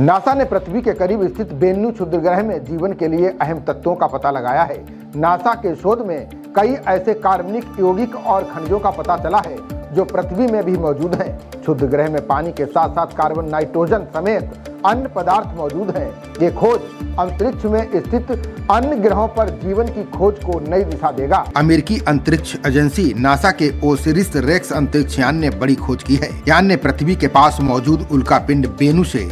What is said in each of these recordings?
NASA ने पृथ्वी के करीब स्थित बेन्नु क्षुद्रग्रह में जीवन के लिए अहम तत्वों का पता लगाया है। नासा के शोध में कई ऐसे कार्बनिक, यौगिक और खनिजों का पता चला है जो पृथ्वी में भी मौजूद हैं। क्षुद्रग्रह में पानी के साथ साथ कार्बन, नाइट्रोजन समेत अन्य पदार्थ मौजूद हैं। ये खोज अंतरिक्ष में स्थित अन्य ग्रहों पर जीवन की खोज को नई दिशा देगा। अमेरिकी अंतरिक्ष एजेंसी नासा के ओसिरिस रेक्स अंतरिक्ष यान ने बड़ी खोज की है। यान ने पृथ्वी के पास मौजूद उल्कापिंड बेनु से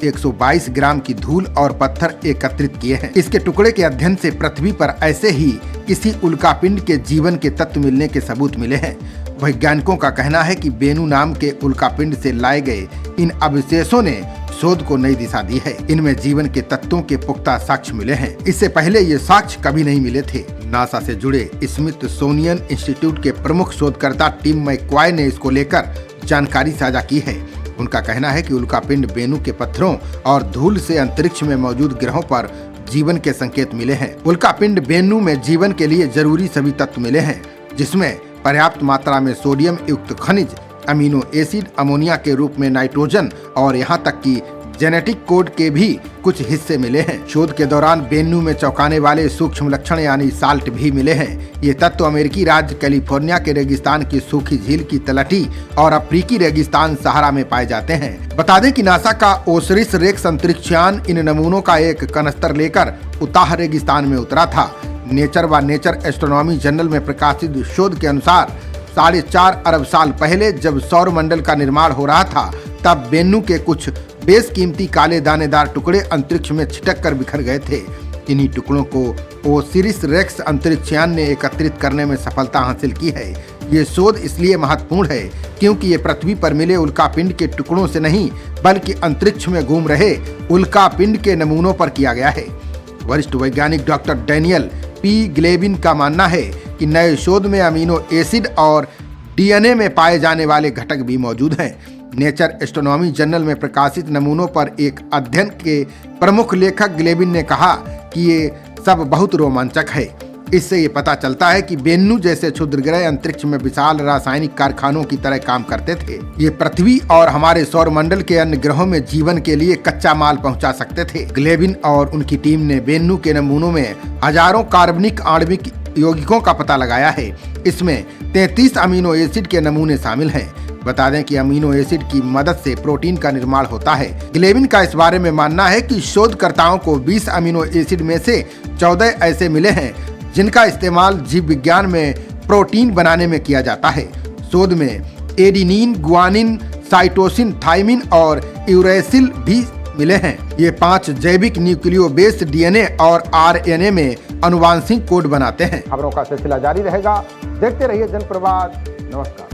122 ग्राम की धूल और पत्थर एकत्रित किए हैं। इसके टुकड़े के अध्ययन से पृथ्वी पर ऐसे ही किसी उल्कापिंड के जीवन के तत्व मिलने के सबूत मिले हैं। वैज्ञानिकों का कहना है कि बेनु नाम के उल्कापिंड से लाए गए इन अवशेषों ने शोध को नई दिशा दी है। इनमें जीवन के तत्वों के पुख्ता साक्ष्य मिले हैं। इससे पहले ये साक्ष्य कभी नहीं मिले थे। नासा से जुड़े स्मिथसोनियन इंस्टीट्यूट के प्रमुख शोधकर्ता टिम मैकक्वाय ने इसको लेकर जानकारी साझा की है। उनका कहना है कि उल्कापिंड बेनु के पत्थरों और धूल से अंतरिक्ष में मौजूद ग्रहों पर जीवन के संकेत मिले हैं। उल्कापिंड बेनु में जीवन के लिए जरूरी सभी तत्व मिले हैं, जिसमें पर्याप्त मात्रा में सोडियम युक्त खनिज, अमीनो एसिड, अमोनिया के रूप में नाइट्रोजन और यहाँ तक कि जेनेटिक कोड के भी कुछ हिस्से मिले हैं। शोध के दौरान बेन्नु में चौंकाने वाले सूक्ष्म लक्षण यानी साल्ट भी मिले हैं। ये तत्व अमेरिकी राज्य कैलिफोर्निया के रेगिस्तान की सूखी झील की तलहटी और अफ्रीकी रेगिस्तान सहारा में पाए जाते हैं। बता दें कि नासा का ओसिरिस रेक्स अंतरिक्षयान इन नमूनों का एक कनस्तर लेकर उताह रेगिस्तान में उतरा था। नेचर व नेचर एस्ट्रोनॉमी जर्नल में प्रकाशित शोध के अनुसार 4.5 अरब साल पहले जब सौर मंडल का निर्माण हो रहा था, तब बेन्नु के कुछ बेशकीमती काले दानेदार टुकड़े अंतरिक्ष में छिटक कर बिखर गए थे। इन्हीं टुकड़ों को ओसिरिस रेक्स अंतरिक्षयान ने एकत्रित करने में सफलता हासिल की है। ये शोध इसलिए महत्वपूर्ण है क्योंकि ये पृथ्वी पर मिले उल्कापिंड के टुकड़ों से नहीं, बल्कि अंतरिक्ष में घूम रहे उल्कापिंड के नमूनों पर किया गया है। वरिष्ठ वैज्ञानिक डॉक्टर डैनियल पी ग्लेबिन का मानना है कि नए शोध में अमीनो एसिड और डीएनए में पाए जाने वाले घटक भी मौजूद हैं। नेचर एस्ट्रोनॉमी जर्नल में प्रकाशित नमूनों पर एक अध्ययन के प्रमुख लेखक ग्लेबिन ने कहा कि ये सब बहुत रोमांचक है। इससे ये पता चलता है कि बेन्नु जैसे क्षुद्रग्रह अंतरिक्ष में विशाल रासायनिक कारखानों की तरह काम करते थे। ये पृथ्वी और हमारे सौर मंडल के अन्य ग्रहों में जीवन के लिए कच्चा माल पहुंचा सकते थे। ग्लेबिन और उनकी टीम ने बेन्नु के नमूनों में हजारों कार्बनिक आणविक यौगिकों का पता लगाया है। इसमें 33 अमीनो एसिड के नमूने शामिल हैं। बता दें कि अमीनो एसिड की मदद से प्रोटीन का निर्माण होता है। ग्लेबिन का इस बारे में मानना है कि शोधकर्ताओं को 20 अमीनो एसिड में से 14 ऐसे मिले हैं जिनका इस्तेमाल जीव विज्ञान में प्रोटीन बनाने में किया जाता है। शोध में एडिनिन, गुआनिन, साइटोसिन, थाइमिन और यूरेसिल भी मिले हैं। ये 5 जैविक न्यूक्लियो बेस्ड डीएनए और आरएनए में अनुवांशिक कोड बनाते हैं। खबरों का सिलसिला जारी रहेगा। देखते रहिए जनप्रवाद। नमस्कार।